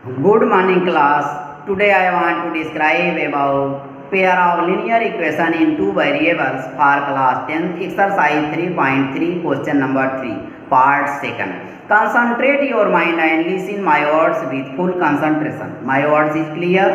Good morning class. Today I want to describe about pair of linear equation in two variables for class 10th exercise 3.3 question number 3 part 2nd. Concentrate your mind and listen my words with full concentration. My words is clear?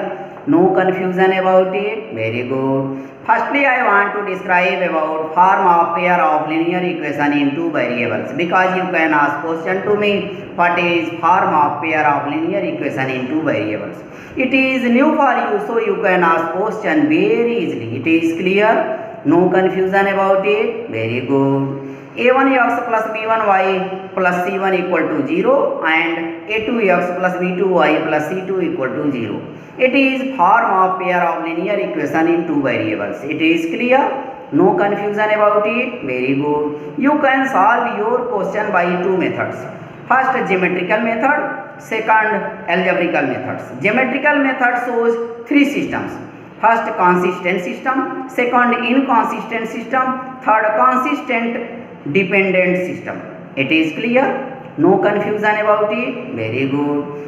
No confusion about it? Very good. Firstly I want to describe about form of pair of linear equation in two variables because you can ask question to me what is form of pair of linear equation in two variables. It is new for you, so you can ask question very easily. It is clear? No confusion about it? Very good. a1x plus b1y plus c1 equal to 0 and a2x plus b2y plus c2 equal to 0. It is form of pair of linear equation in two variables. It is clear? No confusion about it? Very good. You can solve your question by two methods. First geometrical method, second algebraical methods. Geometrical method shows three systems. First consistent system, second inconsistent system, third consistent dependent system. It is clear? No confusion about it? Very good.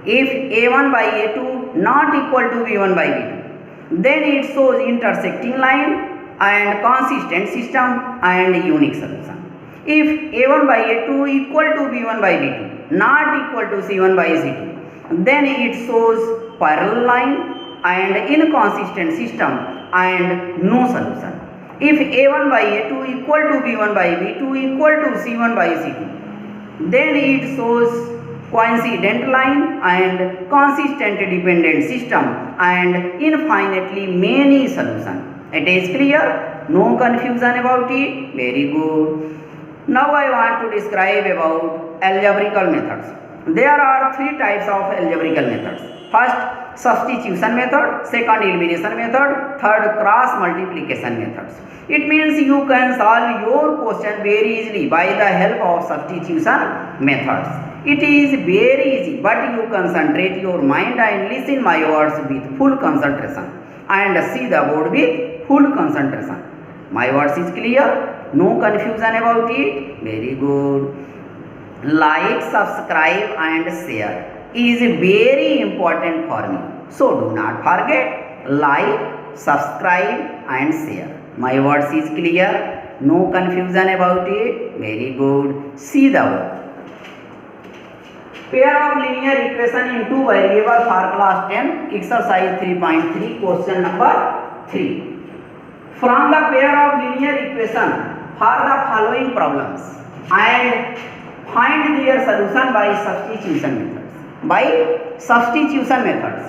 If a1 by a2 not equal to b1 by b2, then it shows intersecting line and consistent system and unique solution. If a1 by a2 equal to b1 by b2 not equal to c1 by c2, then it shows parallel line and inconsistent system and no solution. If a1 by a2 equal to b1 by b2 equal to c1 by c2, then it shows coincident line and consistent dependent system and infinitely many solution. It is clear? No confusion about it? Very good. Now I want to describe about algebraical methods. There are three types of algebraical methods. First substitution method, second elimination method, third cross multiplication methods. It means you can solve your question very easily by the help of substitution methods. It is very easy, but you concentrate your mind and listen my words with full concentration and see the board with full concentration. My words is clear? No confusion about it? Very good. Like, subscribe and share is very important for me. So do not forget, like, subscribe and share. My words is clear? No confusion about it? Very good. See the word. Pair of linear equation in two variables for class 10 exercise 3.3 question number 3. From the pair of linear equation for the following problems and find their solution by substitution methods. By substitution methods.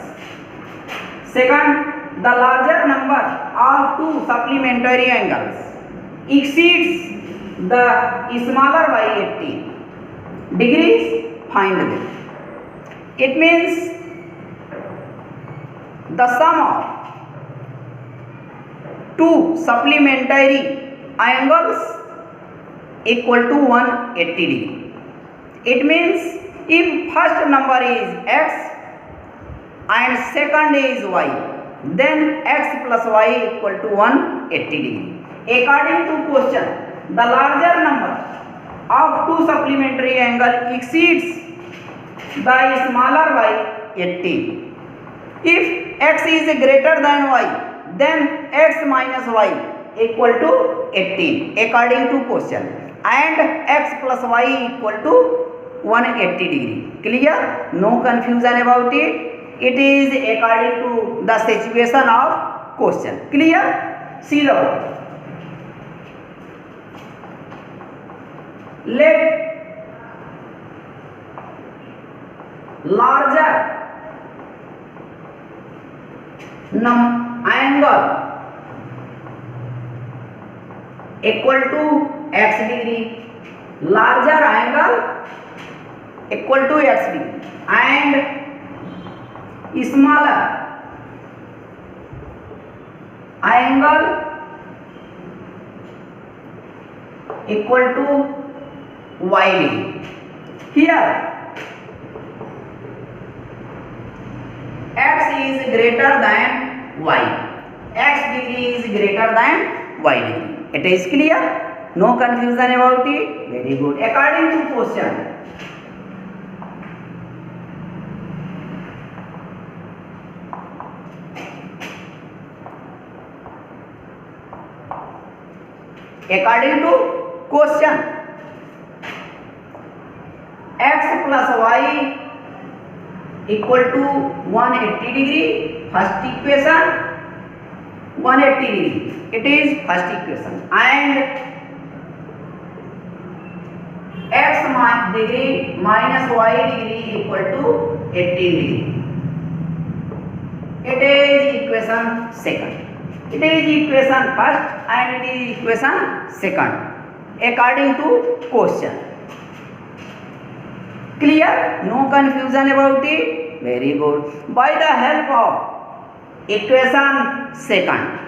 Second, the larger number of two supplementary angles exceeds the smaller by 80 degrees. Find them. It means the sum of two supplementary angles equal to 180 degree. It means if first number is x and second is y, then x plus y equal to 180 degree. According to question, the larger number of two supplementary angle exceeds the smaller by 80. If x is greater than y, then x minus y equal to 18 according to question, and x plus y equal to 180 degree. Clear? No confusion about it? It is according to the situation of question. Clear? See the word. Let larger angle equal to x degree, larger angle equal to x degree and smaller angle equal to y degree. Here x is greater than y, x degree is greater than y degree. It is clear? No confusion about it? Very good. According to question, According to question, x plus y equal to 180 degree. First equation 180 degree. It is first equation. And x degree minus y degree equal to 18 degree. It is equation second. It is equation first and it is equation second according to question. Clear? No confusion about it? Very good. By the help of equation second,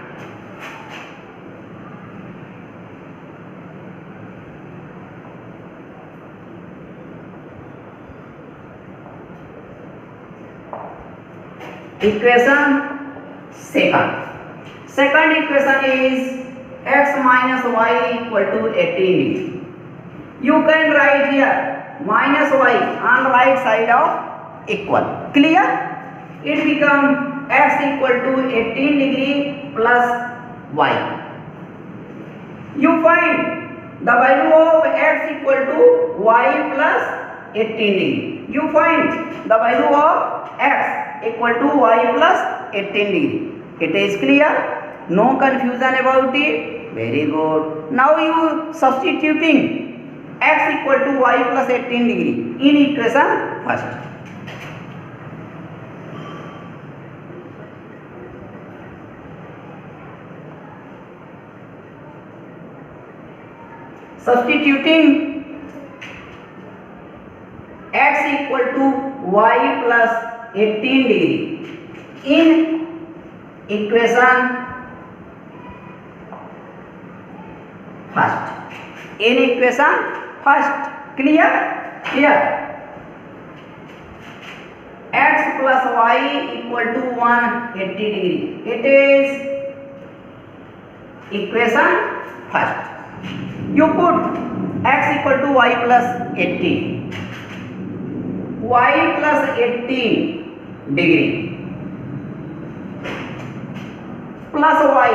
equation second equation is x minus y equal to 18 degree. You can write here minus y on right side of equal. Clear? It become x equal to 18 degree plus y. You find the value of x equal to y plus 18 degree. You find the value of x equal to y plus 18 degree. It is clear? No confusion about it? Very good. Now you substituting x equal to y plus 18 degree in equation first. Substituting x equal to y plus 18 degree in equation first. In equation first. Clear? Here x plus y equal to 180 degree. It is equation first. You put x equal to y plus 18. Y plus 18 degree plus y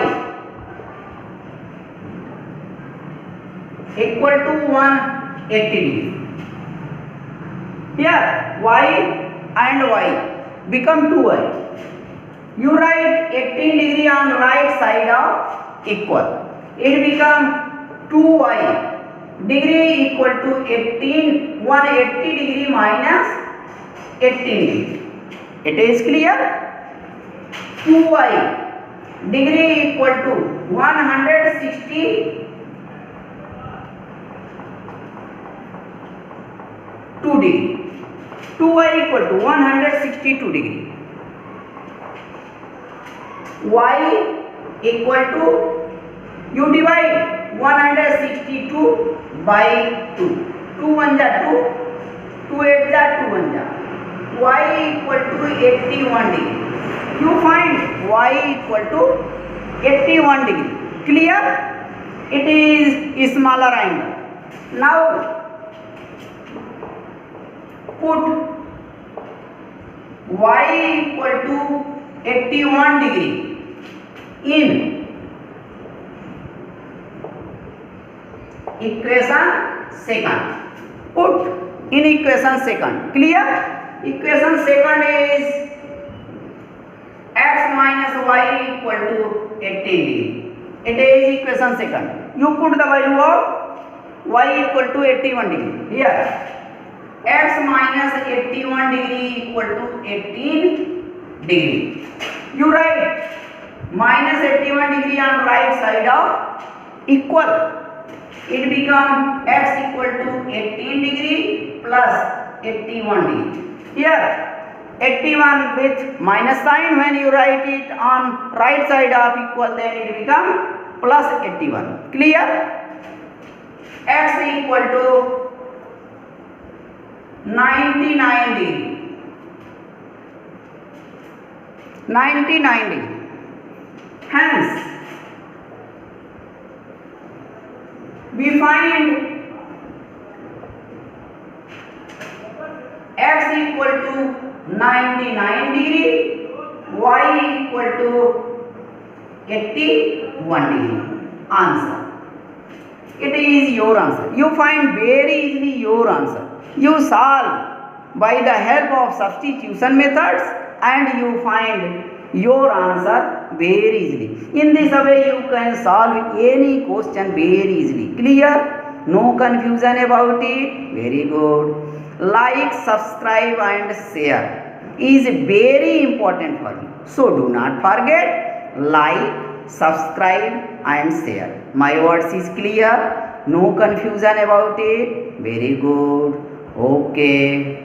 equal to 180 degree. Here y and y become 2y. You write 18 degree on right side of equal. It become 2y degree equal to 18, 180 degree minus 18 degree. It is clear? 2y degree equal to 162 degree. 2y equal to 162 degree. Y equal to, you divide 162 by 2. 2 1 ja 2, 2 8 ja 2 1 ja. Y equal to 81 degree. You find y equal to 81 degree. Clear? It is smaller angle. Now put y equal to 81 degree in equation second. Put in equation second. Clear? Equation second is x minus y equal to 18 degree. It is equation second. You put the value of y equal to 81 degree. Here x minus 81 degree equal to 18 degree. You write minus 81 degree on right side of equal. It become x equal to 18 degree plus 81 degree. Here 81 with minus sign. When you write it on right side of equal, then it become plus 81. Clear? X equal to 99 degree. 99 degree. Hence we find x equal to 99 degree, y equal to 81 degree. Answer. It is your answer. You find very easily your answer. You solve by the help of substitution methods and you find your answer very easily. In this way you can solve any question very easily. Clear? No confusion about it? Very good. Like, subscribe and share is very important for you. So do not forget, like, subscribe and share. My words is clear? No confusion about it? Very good. Okay.